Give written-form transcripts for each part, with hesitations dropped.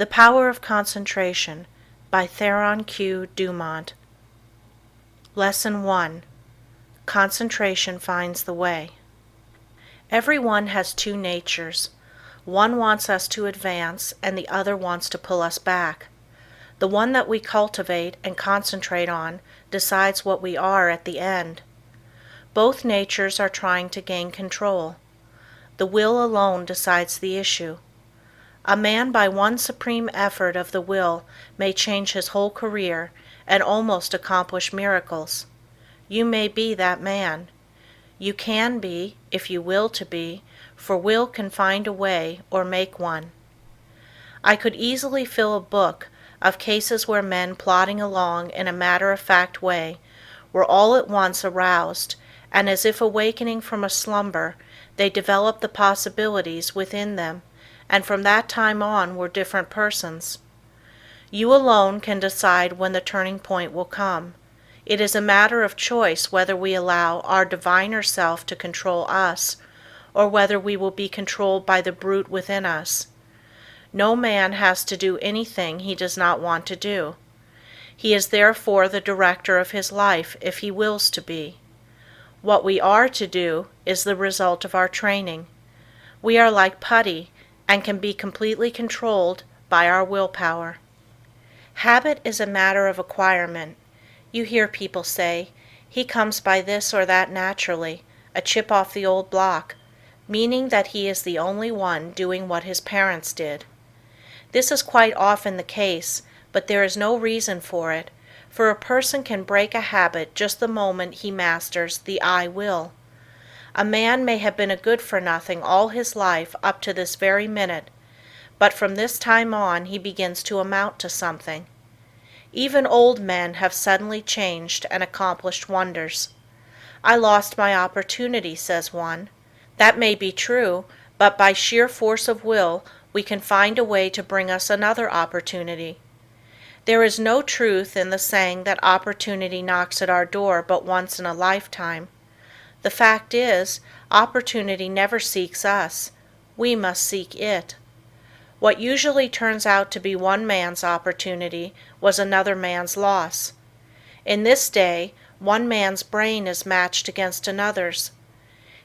The Power of Concentration by Theron Q. Dumont. Lesson 1. Concentration Finds the Way. Everyone has two natures. One wants us to advance, and the other wants to pull us back. The one that we cultivate and concentrate on decides what we are at the end. Both natures are trying to gain control. The will alone decides the issue. A man by one supreme effort of the will may change his whole career and almost accomplish miracles. You may be that man. You can be, if you will to be, for will can find a way or make one. I could easily fill a book of cases where men plodding along in a matter-of-fact way were all at once aroused, and as if awakening from a slumber, they developed the possibilities within them, and from that time on were different persons. You alone can decide when the turning point will come. It is a matter of choice whether we allow our diviner self to control us, or whether we will be controlled by the brute within us. No man has to do anything he does not want to do. He is therefore the director of his life if he wills to be. What we are to do is the result of our training. We are like putty, and can be completely controlled by our willpower. Habit is a matter of acquirement. You hear people say, "He comes by this or that naturally, a chip off the old block," meaning that he is the only one doing what his parents did. This is quite often the case, but there is no reason for it, for a person can break a habit just the moment he masters the I will. A man may have been a good-for-nothing all his life up to this very minute, but from this time on he begins to amount to something. Even old men have suddenly changed and accomplished wonders. "I lost my opportunity," says one. That may be true, but by sheer force of will we can find a way to bring us another opportunity. There is no truth in the saying that opportunity knocks at our door but once in a lifetime. The fact is, opportunity never seeks us. We must seek it. What usually turns out to be one man's opportunity was another man's loss. In this day, one man's brain is matched against another's.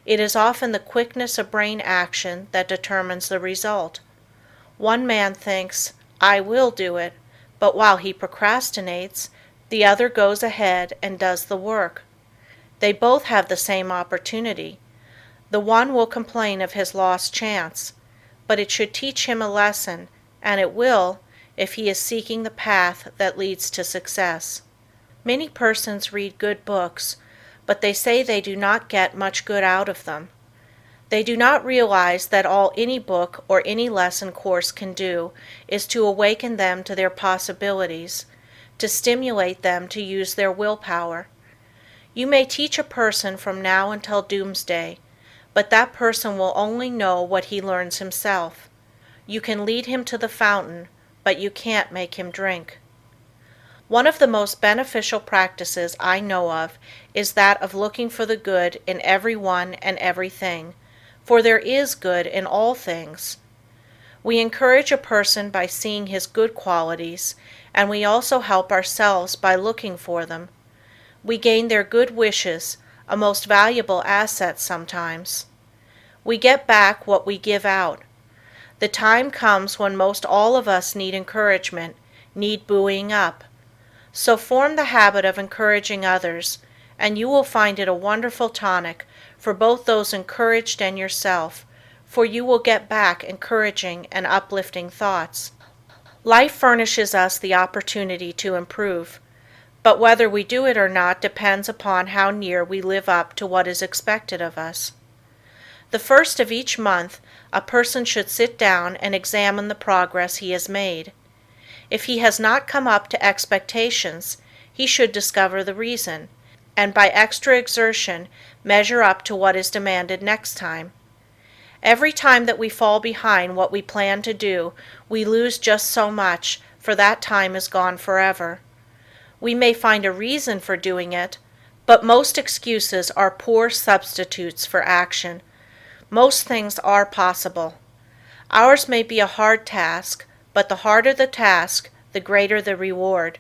It is often the quickness of brain action that determines the result. One man thinks, "I will do it," but while he procrastinates, the other goes ahead and does the work. They both have the same opportunity. The one will complain of his lost chance, but it should teach him a lesson, and it will, if he is seeking the path that leads to success. Many persons read good books, but they say they do not get much good out of them. They do not realize that all any book or any lesson course can do is to awaken them to their possibilities, to stimulate them to use their willpower. You may teach a person from now until doomsday, but that person will only know what he learns himself. You can lead him to the fountain, but you can't make him drink. One of the most beneficial practices I know of is that of looking for the good in everyone and everything, for there is good in all things. We encourage a person by seeing his good qualities, and we also help ourselves by looking for them. We gain their good wishes, a most valuable asset sometimes. We get back what we give out. The time comes when most all of us need encouragement, need buoying up. So form the habit of encouraging others, and you will find it a wonderful tonic for both those encouraged and yourself, for you will get back encouraging and uplifting thoughts. Life furnishes us the opportunity to improve, but whether we do it or not depends upon how near we live up to what is expected of us. The first of each month, a person should sit down and examine the progress he has made. If he has not come up to expectations, he should discover the reason, and by extra exertion measure up to what is demanded next time. Every time that we fall behind what we plan to do, we lose just so much, for that time is gone forever. We may find a reason for doing it, but most excuses are poor substitutes for action. Most things are possible. Ours may be a hard task, but the harder the task, the greater the reward.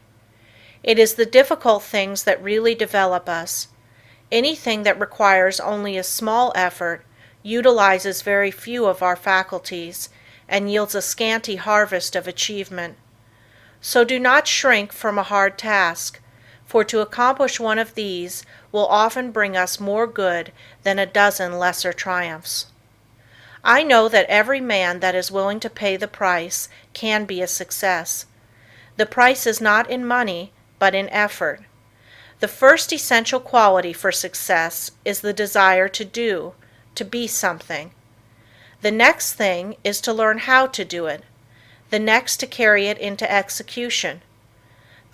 It is the difficult things that really develop us. Anything that requires only a small effort utilizes very few of our faculties and yields a scanty harvest of achievement. So do not shrink from a hard task, for to accomplish one of these will often bring us more good than a dozen lesser triumphs. I know that every man that is willing to pay the price can be a success. The price is not in money, but in effort. The first essential quality for success is the desire to do, to be something. The next thing is to learn how to do it. The next to carry it into execution.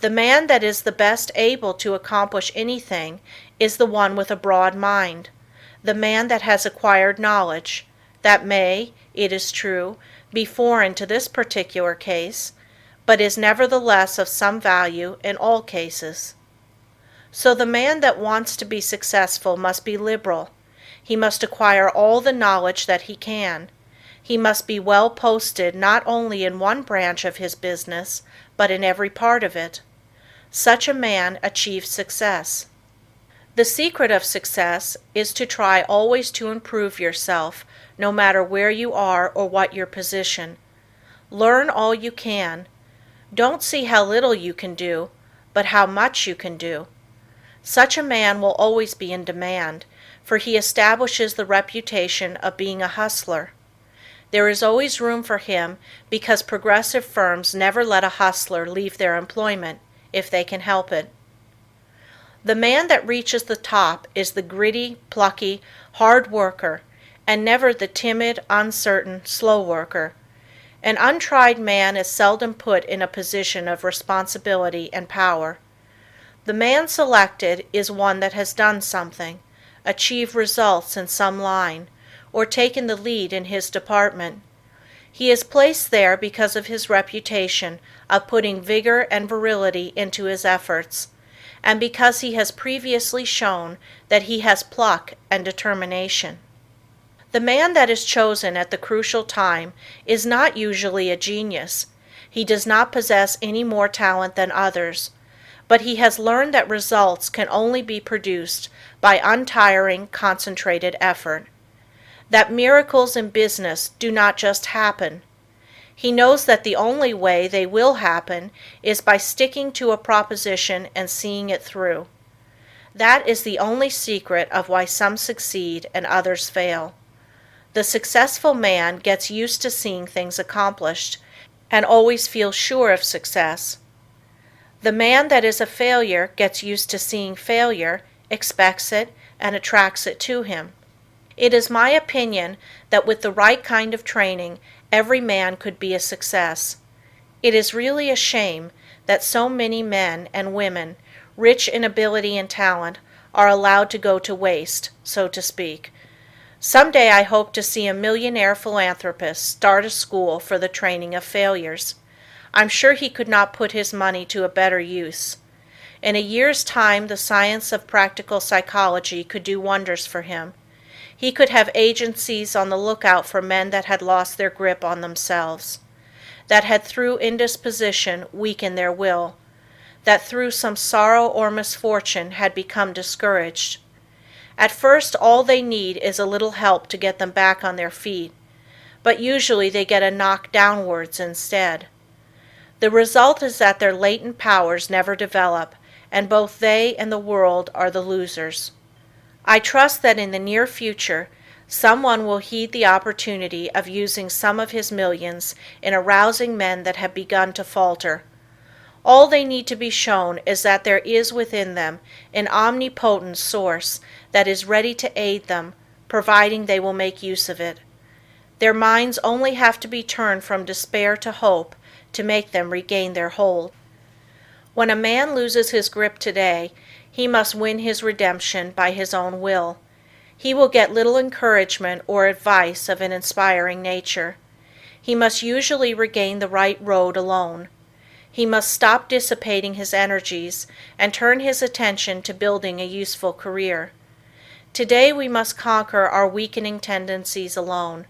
The man that is the best able to accomplish anything is the one with a broad mind, the man that has acquired knowledge, that may, it is true, be foreign to this particular case, but is nevertheless of some value in all cases. So the man that wants to be successful must be liberal. He must acquire all the knowledge that he can. He must be well posted not only in one branch of his business, but in every part of it. Such a man achieves success. The secret of success is to try always to improve yourself, no matter where you are or what your position. Learn all you can. Don't see how little you can do, but how much you can do. Such a man will always be in demand, for he establishes the reputation of being a hustler. There is always room for him because progressive firms never let a hustler leave their employment, if they can help it. The man that reaches the top is the gritty, plucky, hard worker, and never the timid, uncertain, slow worker. An untried man is seldom put in a position of responsibility and power. The man selected is one that has done something, achieved results in some line, or taken the lead in his department. He is placed there because of his reputation of putting vigor and virility into his efforts, and because he has previously shown that he has pluck and determination. The man that is chosen at the crucial time is not usually a genius. He does not possess any more talent than others, but he has learned that results can only be produced by untiring, concentrated effort. That miracles in business do not just happen. He knows that the only way they will happen is by sticking to a proposition and seeing it through. That is the only secret of why some succeed and others fail. The successful man gets used to seeing things accomplished and always feels sure of success. The man that is a failure gets used to seeing failure, expects it, and attracts it to him. It is my opinion that with the right kind of training, every man could be a success. It is really a shame that so many men and women, rich in ability and talent, are allowed to go to waste, so to speak. Someday I hope to see a millionaire philanthropist start a school for the training of failures. I'm sure he could not put his money to a better use. In a year's time, the science of practical psychology could do wonders for him. He could have agencies on the lookout for men that had lost their grip on themselves, that had through indisposition weakened their will, that through some sorrow or misfortune had become discouraged. At first all they need is a little help to get them back on their feet, but usually they get a knock downwards instead. The result is that their latent powers never develop, and both they and the world are the losers. I trust that in the near future, someone will heed the opportunity of using some of his millions in arousing men that have begun to falter. All they need to be shown is that there is within them an omnipotent source that is ready to aid them, providing they will make use of it. Their minds only have to be turned from despair to hope to make them regain their hold. When a man loses his grip today, he must win his redemption by his own will. He will get little encouragement or advice of an inspiring nature. He must usually regain the right road alone. He must stop dissipating his energies and turn his attention to building a useful career. Today we must conquer our weakening tendencies alone.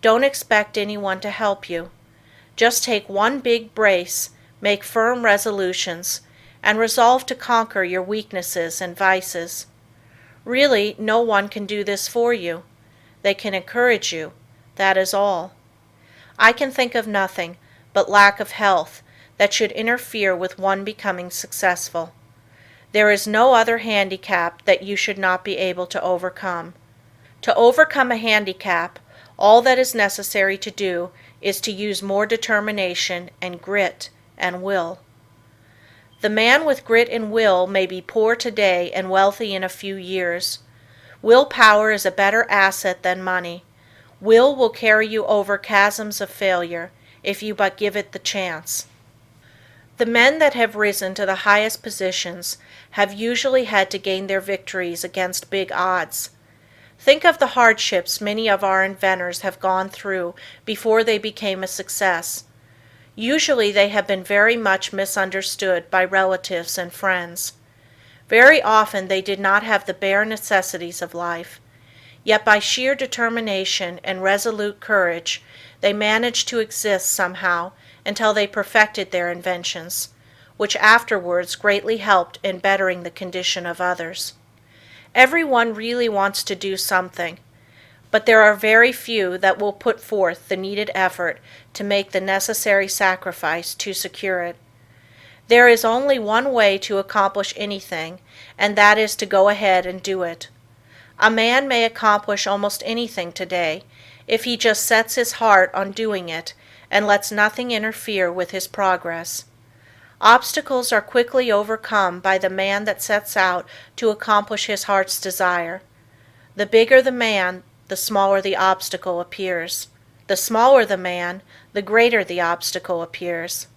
Don't expect anyone to help you. Just take one big brace, make firm resolutions, and resolve to conquer your weaknesses and vices. Really, no one can do this for you. They can encourage you, that is all. I can think of nothing but lack of health that should interfere with one becoming successful. There is no other handicap that you should not be able to overcome. To overcome a handicap, all that is necessary to do is to use more determination and grit and will. The man with grit and will may be poor today and wealthy in a few years. Willpower is a better asset than money. Will carry you over chasms of failure if you but give it the chance. The men that have risen to the highest positions have usually had to gain their victories against big odds. Think of the hardships many of our inventors have gone through before they became a success. Usually they have been very much misunderstood by relatives and friends. Very often they did not have the bare necessities of life. Yet by sheer determination and resolute courage, they managed to exist somehow until they perfected their inventions, which afterwards greatly helped in bettering the condition of others. Everyone really wants to do something, but there are very few that will put forth the needed effort to make the necessary sacrifice to secure it. There is only one way to accomplish anything, and that is to go ahead and do it. A man may accomplish almost anything today if he just sets his heart on doing it and lets nothing interfere with his progress. Obstacles are quickly overcome by the man that sets out to accomplish his heart's desire. The bigger the man, the smaller the obstacle appears. The smaller the man, the greater the obstacle appears.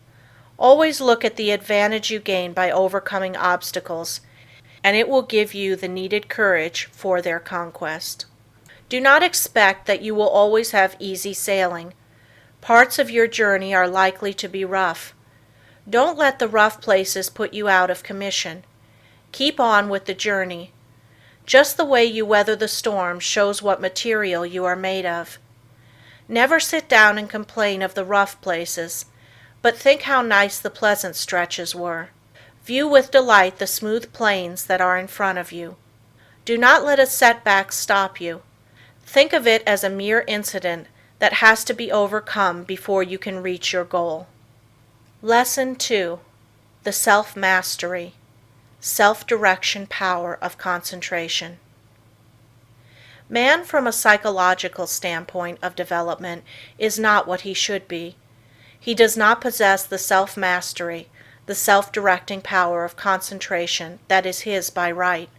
Always look at the advantage you gain by overcoming obstacles, and it will give you the needed courage for their conquest. Do not expect that you will always have easy sailing. Parts of your journey are likely to be rough. Don't let the rough places put you out of commission. Keep on with the journey. Just the way you weather the storm shows what material you are made of. Never sit down and complain of the rough places, but think how nice the pleasant stretches were. View with delight the smooth plains that are in front of you. Do not let a setback stop you. Think of it as a mere incident that has to be overcome before you can reach your goal. Lesson 2. The Self-Mastery, Self-Direction Power of Concentration. Man, from a psychological standpoint of development, is not what he should be. He does not possess the self-mastery, the self-directing power of concentration that is his by right.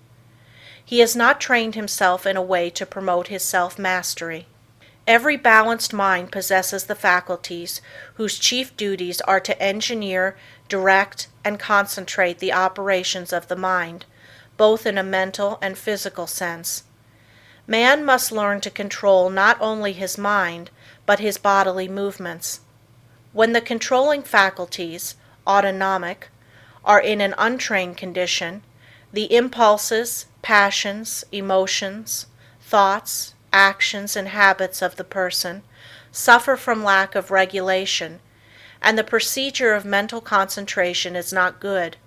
He has not trained himself in a way to promote his self-mastery. Every balanced mind possesses the faculties whose chief duties are to engineer, direct, and concentrate the operations of the mind, both in a mental and physical sense. Man must learn to control not only his mind, but his bodily movements. When the controlling faculties, autonomic, are in an untrained condition, the impulses, passions, emotions, thoughts, actions, and habits of the person suffer from lack of regulation, and the procedure of mental concentration is not good,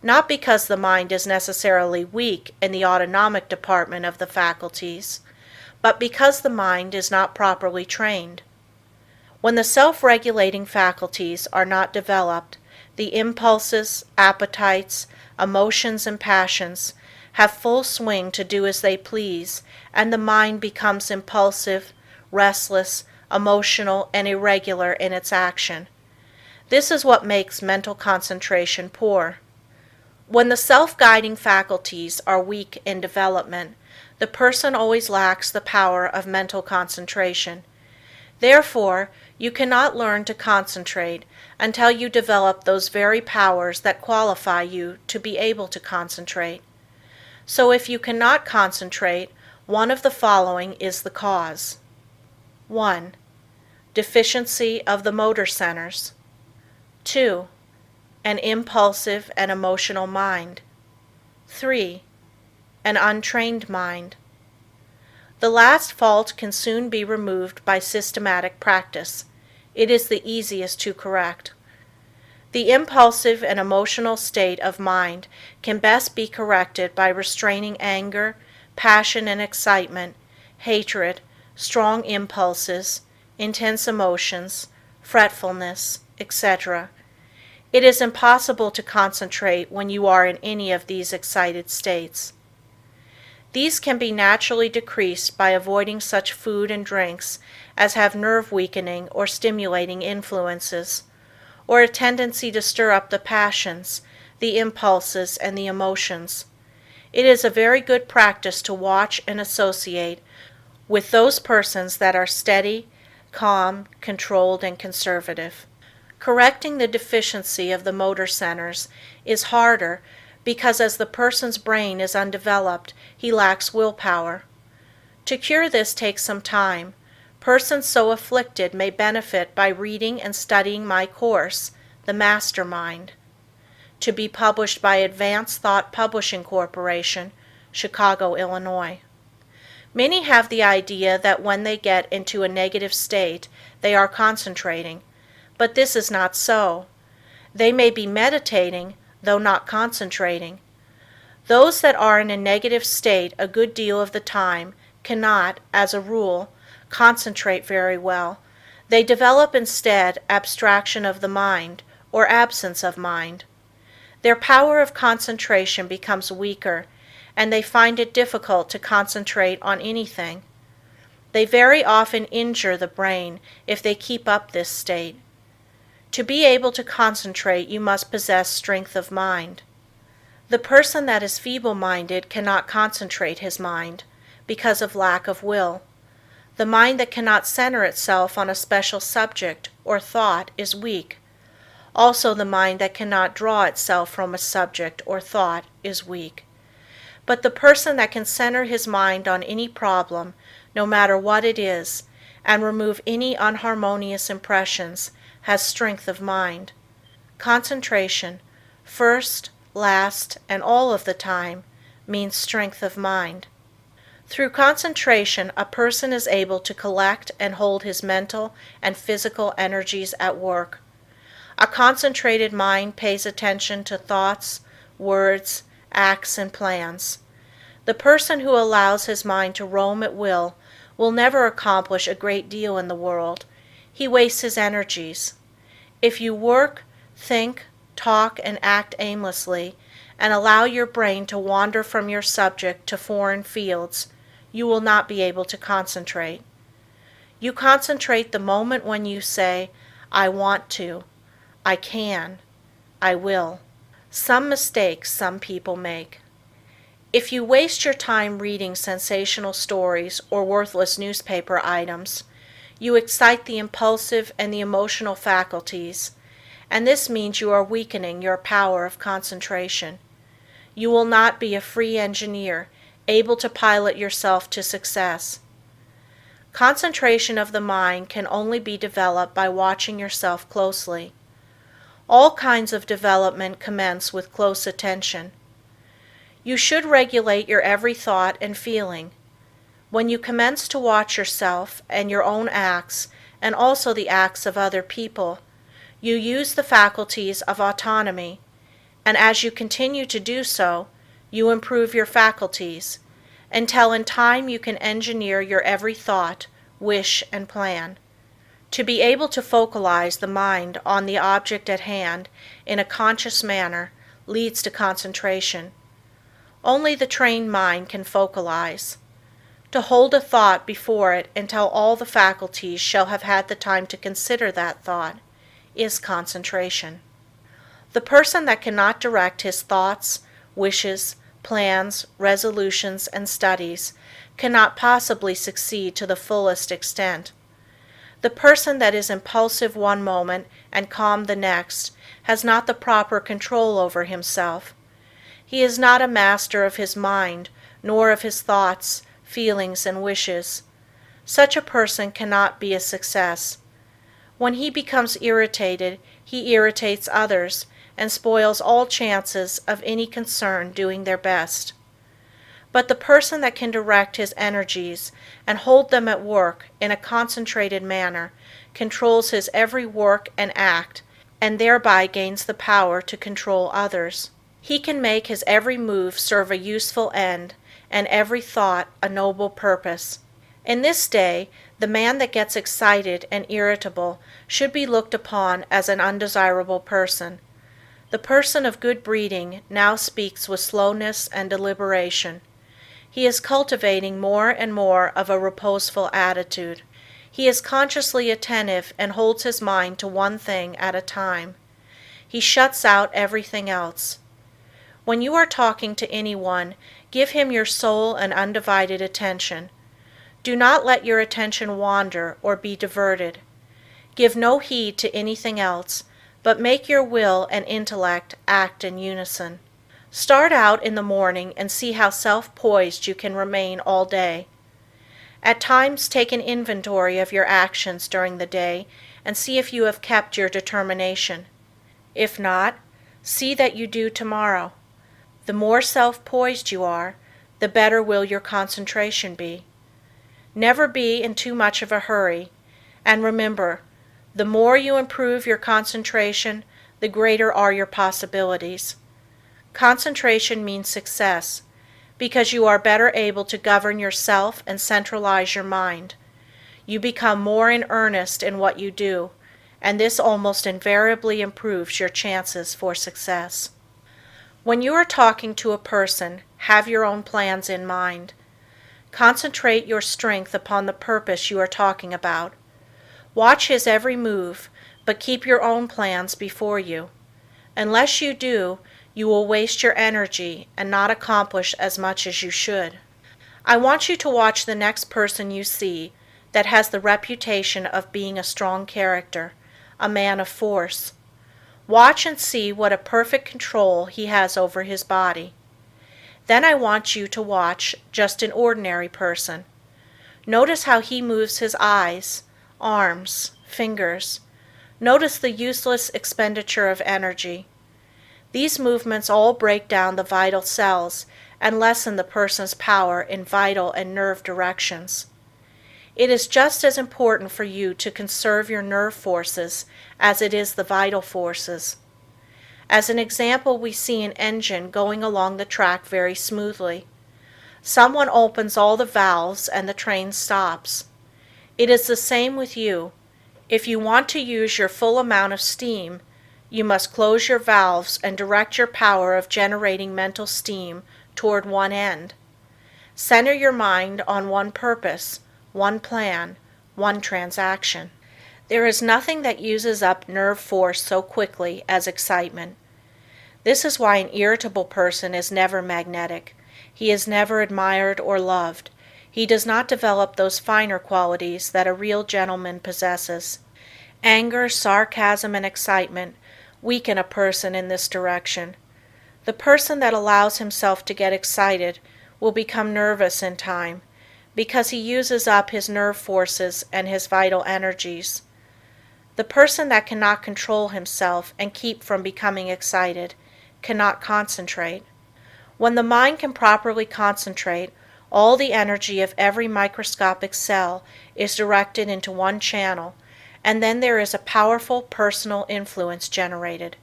not because the mind is necessarily weak in the autonomic department of the faculties, but because the mind is not properly trained. When the self-regulating faculties are not developed, the impulses, appetites, emotions, and passions have full swing to do as they please, and the mind becomes impulsive, restless, emotional, and irregular in its action. This is what makes mental concentration poor. When the self-guiding faculties are weak in development, the person always lacks the power of mental concentration. Therefore, you cannot learn to concentrate until you develop those very powers that qualify you to be able to concentrate. So if you cannot concentrate, one of the following is the cause. 1. Deficiency of the motor centers. 2. An impulsive and emotional mind. 3. An untrained mind. The last fault can soon be removed by systematic practice. it is the easiest to correct. The impulsive and emotional state of mind can best be corrected by restraining anger, passion and excitement, hatred, strong impulses, intense emotions, fretfulness, etc. It is impossible to concentrate when you are in any of these excited states. These can be naturally decreased by avoiding such food and drinks as have nerve-weakening or stimulating influences, or a tendency to stir up the passions, the impulses, and the emotions. It is a very good practice to watch and associate with those persons that are steady, calm, controlled, and conservative. Correcting the deficiency of the motor centers is harder because as the person's brain is undeveloped, he lacks willpower. To cure this takes some time. Persons so afflicted may benefit by reading and studying my course, The Mastermind, to be published by Advanced Thought Publishing Corporation, Chicago, Illinois. Many have the idea that when they get into a negative state, they are concentrating, but this is not so. They may be meditating, though not concentrating. Those that are in a negative state a good deal of the time cannot, as a rule, concentrate very well. They develop instead abstraction of the mind, or absence of mind. Their power of concentration becomes weaker, and they find it difficult to concentrate on anything. They very often injure the brain if they keep up this state. To be able to concentrate, you must possess strength of mind. The person that is feeble-minded cannot concentrate his mind because of lack of will. The mind that cannot center itself on a special subject or thought is weak. Also, the mind that cannot draw itself from a subject or thought is weak. But the person that can center his mind on any problem, no matter what it is, and remove any unharmonious impressions, has strength of mind. Concentration, first, last, and all of the time, means strength of mind. Through concentration, a person is able to collect and hold his mental and physical energies at work. A concentrated mind pays attention to thoughts, words, acts, and plans. The person who allows his mind to roam at will never accomplish a great deal in the world. He wastes his energies. If you work, think, talk, and act aimlessly, and allow your brain to wander from your subject to foreign fields, you will not be able to concentrate. You concentrate the moment when you say, I want to, I can, I will. Some mistakes some people make. If you waste your time reading sensational stories or worthless newspaper items, you excite the impulsive and the emotional faculties, and this means you are weakening your power of concentration. You will not be a free engineer, able to pilot yourself to success. Concentration of the mind can only be developed by watching yourself closely. All kinds of development commence with close attention. You should regulate your every thought and feeling. When you commence to watch yourself and your own acts, and also the acts of other people, you use the faculties of autonomy, and as you continue to do so, you improve your faculties, until in time you can engineer your every thought, wish, and plan. To be able to focalize the mind on the object at hand in a conscious manner leads to concentration. Only the trained mind can focalize. To hold a thought before it until all the faculties shall have had the time to consider that thought is concentration. The person that cannot direct his thoughts, wishes, plans, resolutions, and studies cannot possibly succeed to the fullest extent. The person that is impulsive one moment and calm the next has not the proper control over himself. He is not a master of his mind, nor of his thoughts, feelings, and wishes. Such a person cannot be a success. When he becomes irritated, he irritates others and spoils all chances of any concern doing their best. But the person that can direct his energies and hold them at work in a concentrated manner controls his every work and act, and thereby gains the power to control others. He can make his every move serve a useful end, and every thought a noble purpose. In this day, the man that gets excited and irritable should be looked upon as an undesirable person. The person of good breeding now speaks with slowness and deliberation. He is cultivating more and more of a reposeful attitude. He is consciously attentive and holds his mind to one thing at a time. He shuts out everything else. When you are talking to anyone, give him your sole and undivided attention. Do not let your attention wander or be diverted. Give no heed to anything else, but make your will and intellect act in unison. Start out in the morning and see how self-poised you can remain all day. At times take an inventory of your actions during the day and see if you have kept your determination. If not, see that you do tomorrow. The more self-poised you are, the better will your concentration be. Never be in too much of a hurry, and remember, the more you improve your concentration, the greater are your possibilities. Concentration means success, because you are better able to govern yourself and centralize your mind. You become more in earnest in what you do, and this almost invariably improves your chances for success. When you are talking to a person, have your own plans in mind. Concentrate your strength upon the purpose you are talking about. Watch his every move, but keep your own plans before you. Unless you do, you will waste your energy and not accomplish as much as you should. I want you to watch the next person you see that has the reputation of being a strong character, a man of force. Watch and see what a perfect control he has over his body. Then I want you to watch just an ordinary person. Notice how he moves his eyes, arms, fingers. Notice the useless expenditure of energy. These movements all break down the vital cells and lessen the person's power in vital and nerve directions. It is just as important for you to conserve your nerve forces as it is the vital forces. As an example, we see an engine going along the track very smoothly. Someone opens all the valves and the train stops. It is the same with you. If you want to use your full amount of steam, you must close your valves and direct your power of generating mental steam toward one end. Center your mind on one purpose, one plan, one transaction. There is nothing that uses up nerve force so quickly as excitement. This is why an irritable person is never magnetic. He is never admired or loved. He does not develop those finer qualities that a real gentleman possesses. Anger, sarcasm, and excitement weaken a person in this direction. The person that allows himself to get excited will become nervous in time, because he uses up his nerve forces and his vital energies. The person that cannot control himself and keep from becoming excited cannot concentrate. When the mind can properly concentrate, all the energy of every microscopic cell is directed into one channel, and then there is a powerful personal influence generated.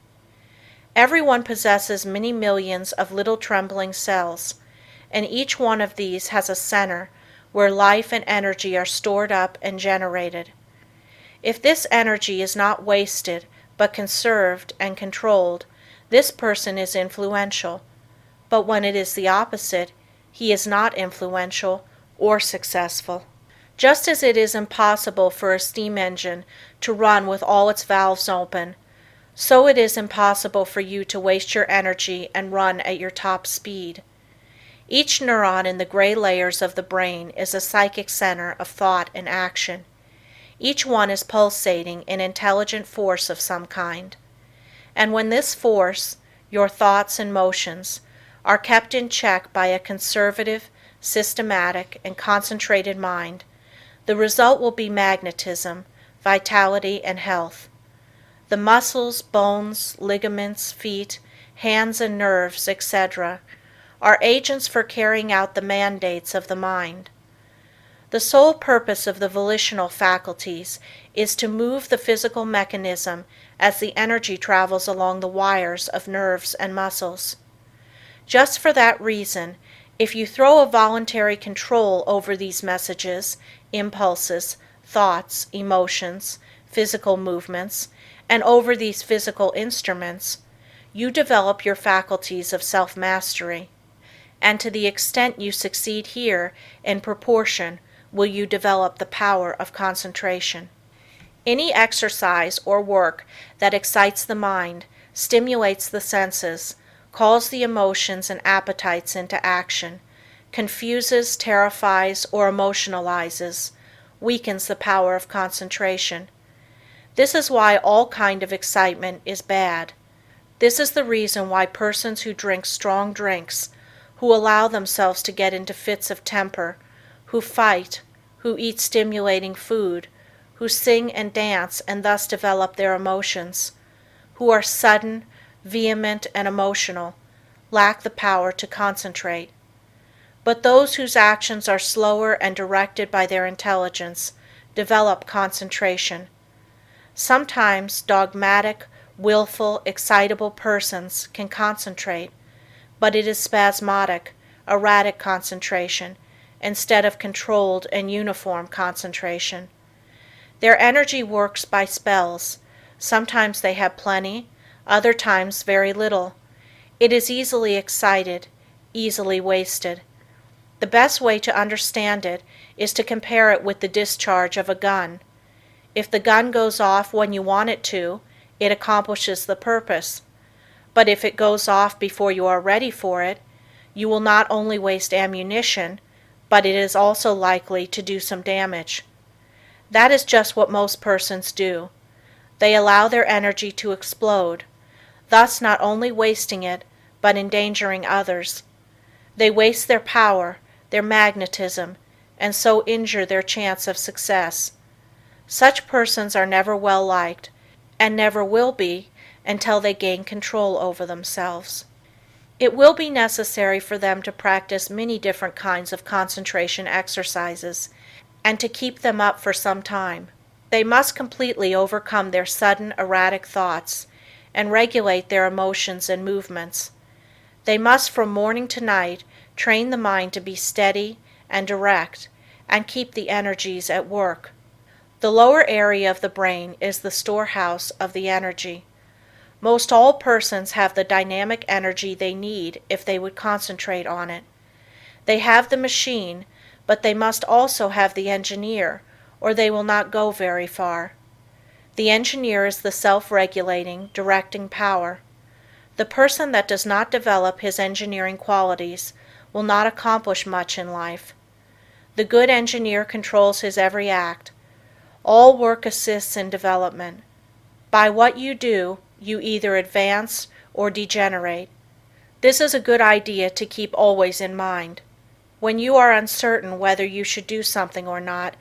Everyone possesses many millions of little trembling cells, and each one of these has a center where life and energy are stored up and generated. If this energy is not wasted, but conserved and controlled, this person is influential. But when it is the opposite, he is not influential or successful. Just as it is impossible for a steam engine to run with all its valves open, so it is impossible for you to waste your energy and run at your top speed. Each neuron in the gray layers of the brain is a psychic center of thought and action. Each one is pulsating an intelligent force of some kind. And when this force, your thoughts and motions, are kept in check by a conservative, systematic, and concentrated mind, the result will be magnetism, vitality, and health. The muscles, bones, ligaments, feet, hands and nerves, etc., are agents for carrying out the mandates of the mind. The sole purpose of the volitional faculties is to move the physical mechanism as the energy travels along the wires of nerves and muscles. Just for that reason, if you throw a voluntary control over these messages, impulses, thoughts, emotions, physical movements, and over these physical instruments, you develop your faculties of self-mastery. And to the extent you succeed here, in proportion will you develop the power of concentration. Any exercise or work that excites the mind, stimulates the senses, calls the emotions and appetites into action, confuses, terrifies, or emotionalizes, weakens the power of concentration. This is why all kind of excitement is bad. This is the reason why persons who drink strong drinks, who allow themselves to get into fits of temper, who fight, who eat stimulating food, who sing and dance and thus develop their emotions, who are sudden, vehement, and emotional, lack the power to concentrate. But those whose actions are slower and directed by their intelligence develop concentration. Sometimes dogmatic, willful, excitable persons can concentrate, but it is spasmodic, erratic concentration, instead of controlled and uniform concentration. Their energy works by spells. Sometimes they have plenty, other times very little. It is easily excited, easily wasted. The best way to understand it is to compare it with the discharge of a gun. If the gun goes off when you want it to, it accomplishes the purpose. But if it goes off before you are ready for it, you will not only waste ammunition, but it is also likely to do some damage. That is just what most persons do. They allow their energy to explode, thus not only wasting it, but endangering others. They waste their power, their magnetism, and so injure their chance of success. Such persons are never well liked, and never will be until they gain control over themselves. It will be necessary for them to practice many different kinds of concentration exercises, and to keep them up for some time. They must completely overcome their sudden erratic thoughts, and regulate their emotions and movements. They must from morning to night train the mind to be steady and direct, and keep the energies at work. The lower area of the brain is the storehouse of the energy. Most all persons have the dynamic energy they need if they would concentrate on it. They have the machine, but they must also have the engineer, or they will not go very far. The engineer is the self-regulating, directing power. The person that does not develop his engineering qualities will not accomplish much in life. The good engineer controls his every act. All work assists in development. By what you do, you either advance or degenerate. This is a good idea to keep always in mind. When you are uncertain whether you should do something or not,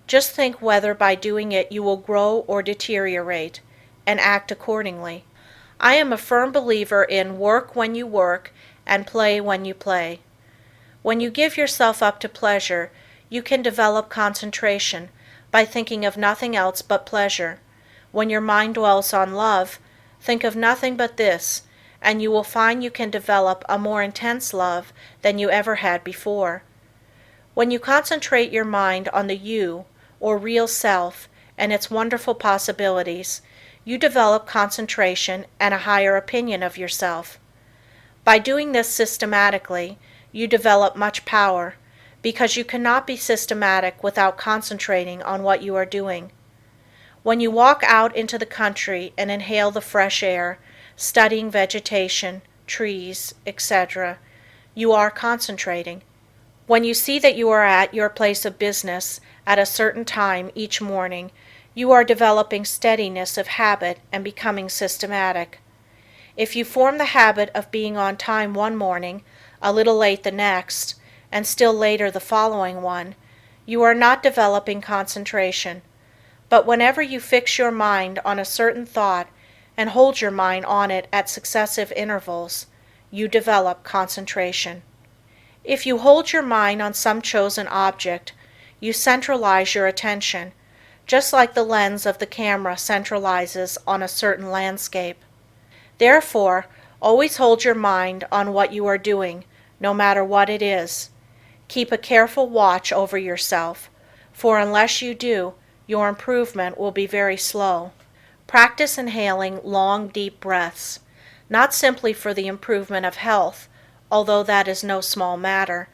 just think whether by doing it you will grow or deteriorate, and act accordingly. I am a firm believer in work when you work and play when you play. When you give yourself up to pleasure, you can develop concentration by thinking of nothing else but pleasure. When your mind dwells on love, think of nothing but this, and you will find you can develop a more intense love than you ever had before. When you concentrate your mind on the you, or real self, and its wonderful possibilities, you develop concentration and a higher opinion of yourself. By doing this systematically, you develop much power, because you cannot be systematic without concentrating on what you are doing. When you walk out into the country and inhale the fresh air, studying vegetation, trees, etc., you are concentrating. When you see that you are at your place of business at a certain time each morning, you are developing steadiness of habit and becoming systematic. If you form the habit of being on time one morning, a little late the next, and still later the following one, you are not developing concentration. But whenever you fix your mind on a certain thought and hold your mind on it at successive intervals, you develop concentration. If you hold your mind on some chosen object, You centralize your attention, just like the lens of the camera centralizes on a certain landscape. Therefore, always hold your mind on what you are doing, no matter what it is. Keep a careful watch over yourself, for unless you do, your improvement will be very slow. Practice inhaling long, deep breaths, not simply for the improvement of health, although that is no small matter,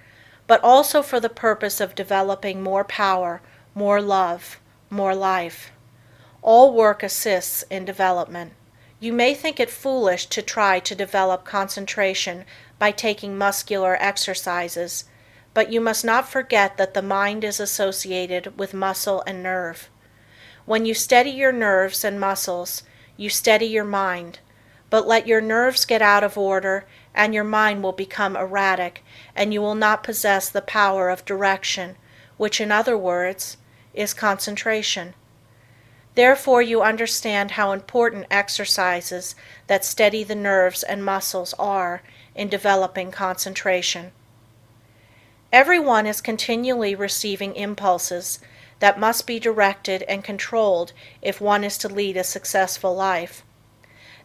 but also for the purpose of developing more power, more love, more life. All work assists in development. You may think it foolish to try to develop concentration by taking muscular exercises, but you must not forget that the mind is associated with muscle and nerve. When you steady your nerves and muscles, you steady your mind, but let your nerves get out of order and your mind will become erratic, and you will not possess the power of direction, which in other words is concentration. Therefore you understand how important exercises that steady the nerves and muscles are in developing concentration. Everyone is continually receiving impulses that must be directed and controlled if one is to lead a successful life.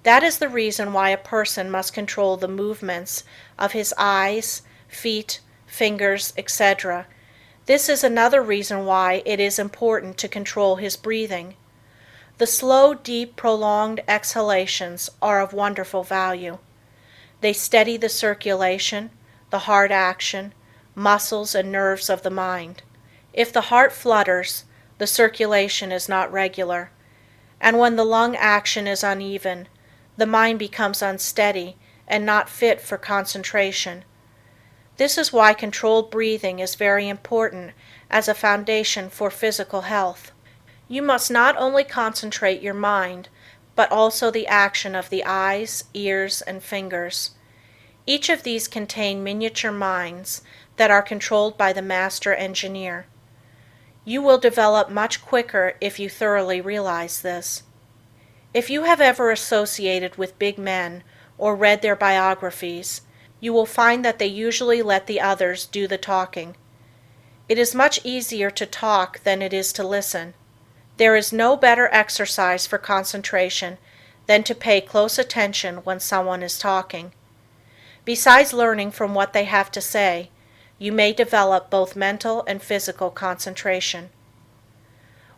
That is the reason why a person must control the movements of his eyes, feet, fingers, etc. This is another reason why it is important to control his breathing. The slow, deep, prolonged exhalations are of wonderful value. They steady the circulation, the heart action, muscles and nerves of the mind. If the heart flutters, the circulation is not regular, and when the lung action is uneven, the mind becomes unsteady and not fit for concentration. This is why controlled breathing is very important as a foundation for physical health. You must not only concentrate your mind, but also the action of the eyes, ears, and fingers. Each of these contain miniature minds that are controlled by the master engineer. You will develop much quicker if you thoroughly realize this. If you have ever associated with big men or read their biographies, you will find that they usually let the others do the talking. It is much easier to talk than it is to listen. There is no better exercise for concentration than to pay close attention when someone is talking. Besides learning from what they have to say, you may develop both mental and physical concentration.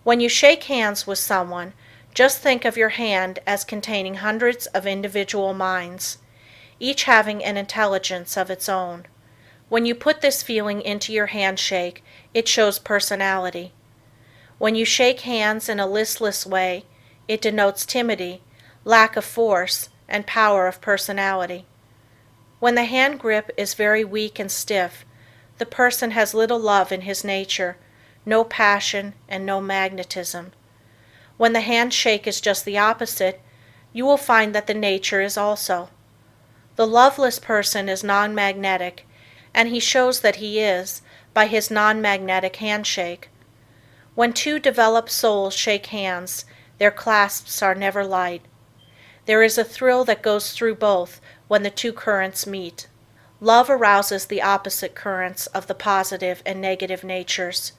When you shake hands with someone, just think of your hand as containing hundreds of individual minds, each having an intelligence of its own. When you put this feeling into your handshake, it shows personality. When you shake hands in a listless way, it denotes timidity, lack of force, and power of personality. When the hand grip is very weak and stiff, the person has little love in his nature, no passion, and no magnetism. When the handshake is just the opposite, you will find that the nature is also. The loveless person is non-magnetic, and he shows that he is by his non-magnetic handshake. When two developed souls shake hands, their clasps are never light. There is a thrill that goes through both when the two currents meet. Love arouses the opposite currents of the positive and negative natures.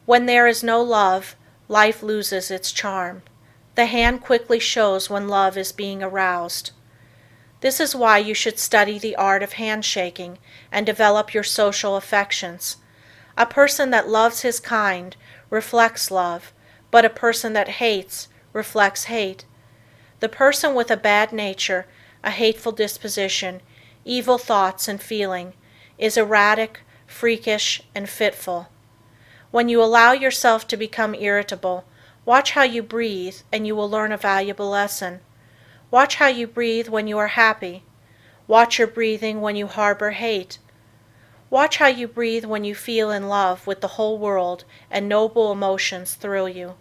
When there is no love, life loses its charm. The hand quickly shows when love is being aroused. This is why you should study the art of handshaking and develop your social affections. A person that loves his kind reflects love, but a person that hates reflects hate. The person with a bad nature, a hateful disposition, evil thoughts and feeling, is erratic, freakish, and fitful. When you allow yourself to become irritable, watch how you breathe and you will learn a valuable lesson. Watch how you breathe when you are happy. Watch your breathing when you harbor hate. Watch how you breathe when you feel in love with the whole world and noble emotions thrill you.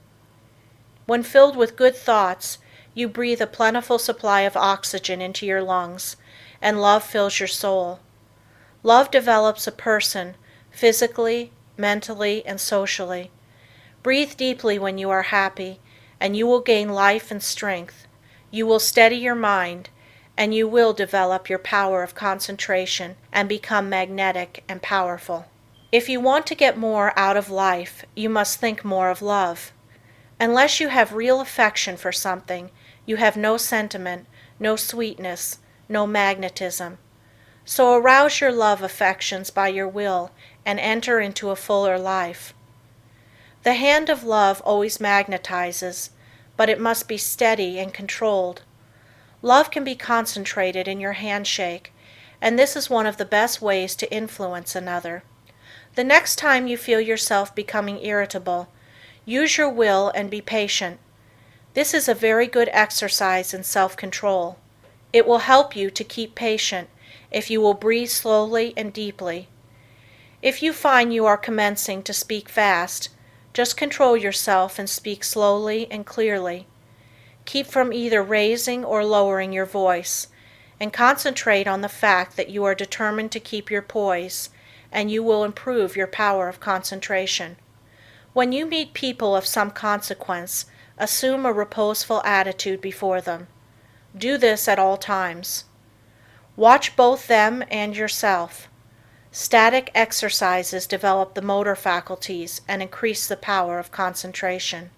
When filled with good thoughts, you breathe a plentiful supply of oxygen into your lungs, and love fills your soul. Love develops a person, physically, mentally, and socially. Breathe deeply when you are happy, and you will gain life and strength. You will steady your mind, and you will develop your power of concentration and become magnetic and powerful. If you want to get more out of life, you must think more of love. Unless you have real affection for something, you have no sentiment, no sweetness, no magnetism. So arouse your love affections by your will and enter into a fuller life. The hand of love always magnetizes, but it must be steady and controlled. Love can be concentrated in your handshake, and this is one of the best ways to influence another. The next time you feel yourself becoming irritable, use your will and be patient. This is a very good exercise in self-control. It will help you to keep patient if you will breathe slowly and deeply. If you find you are commencing to speak fast, just control yourself and speak slowly and clearly. Keep from either raising or lowering your voice, and concentrate on the fact that you are determined to keep your poise, and you will improve your power of concentration. When you meet people of some consequence, assume a reposeful attitude before them. Do this at all times. Watch both them and yourself. Static exercises develop the motor faculties and increase the power of concentration.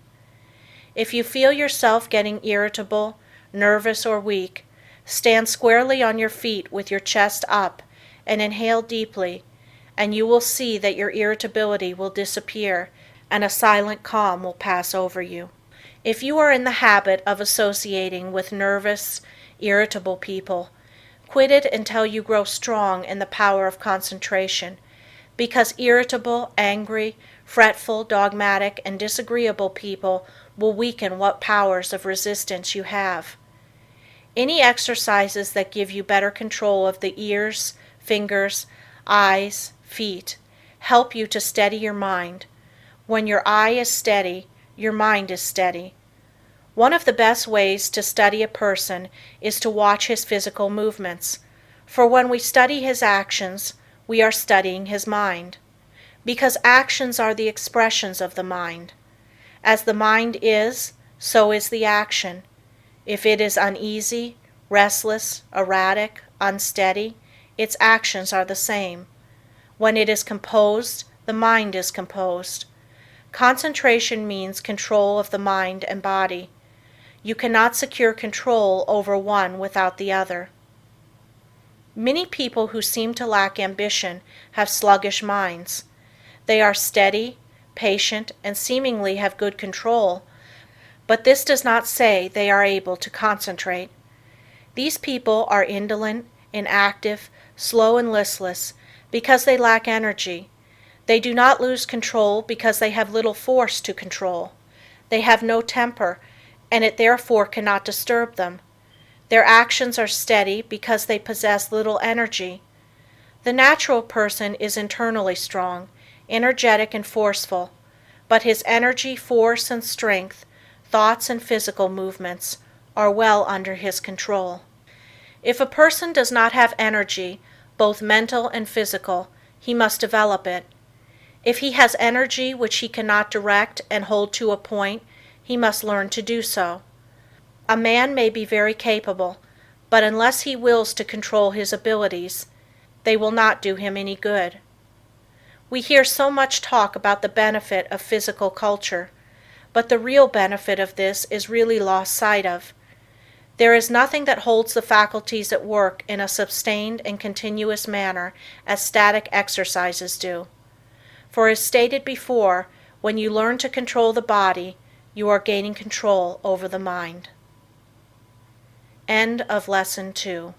If you feel yourself getting irritable, nervous, or weak, stand squarely on your feet with your chest up and inhale deeply, and you will see that your irritability will disappear and a silent calm will pass over you. If you are in the habit of associating with nervous, irritable people, quit it until you grow strong in the power of concentration, because irritable, angry, fretful, dogmatic, and disagreeable people will weaken what powers of resistance you have. Any exercises that give you better control of the ears, fingers, eyes, feet, help you to steady your mind. When your eye is steady, your mind is steady. One of the best ways to study a person is to watch his physical movements, for when we study his actions, we are studying his mind, because actions are the expressions of the mind. As the mind is, so is the action. If it is uneasy, restless, erratic, unsteady, its actions are the same. When it is composed, the mind is composed. Concentration means control of the mind and body. You cannot secure control over one without the other. Many people who seem to lack ambition have sluggish minds. They are steady, patient, and seemingly have good control, but this does not say they are able to concentrate. These people are indolent, inactive, slow, and listless because they lack energy. They do not lose control because they have little force to control. They have no temper, and it therefore cannot disturb them. Their actions are steady because they possess little energy. The natural person is internally strong, energetic, and forceful, but his energy, force, and strength, thoughts, and physical movements are well under his control. If a person does not have energy, both mental and physical, he must develop it. If he has energy which he cannot direct and hold to a point, he must learn to do so. A man may be very capable, but unless he wills to control his abilities, they will not do him any good. We hear so much talk about the benefit of physical culture, but the real benefit of this is really lost sight of. There is nothing that holds the faculties at work in a sustained and continuous manner as static exercises do. For as stated before, when you learn to control the body, you are gaining control over the mind. End of Lesson 2.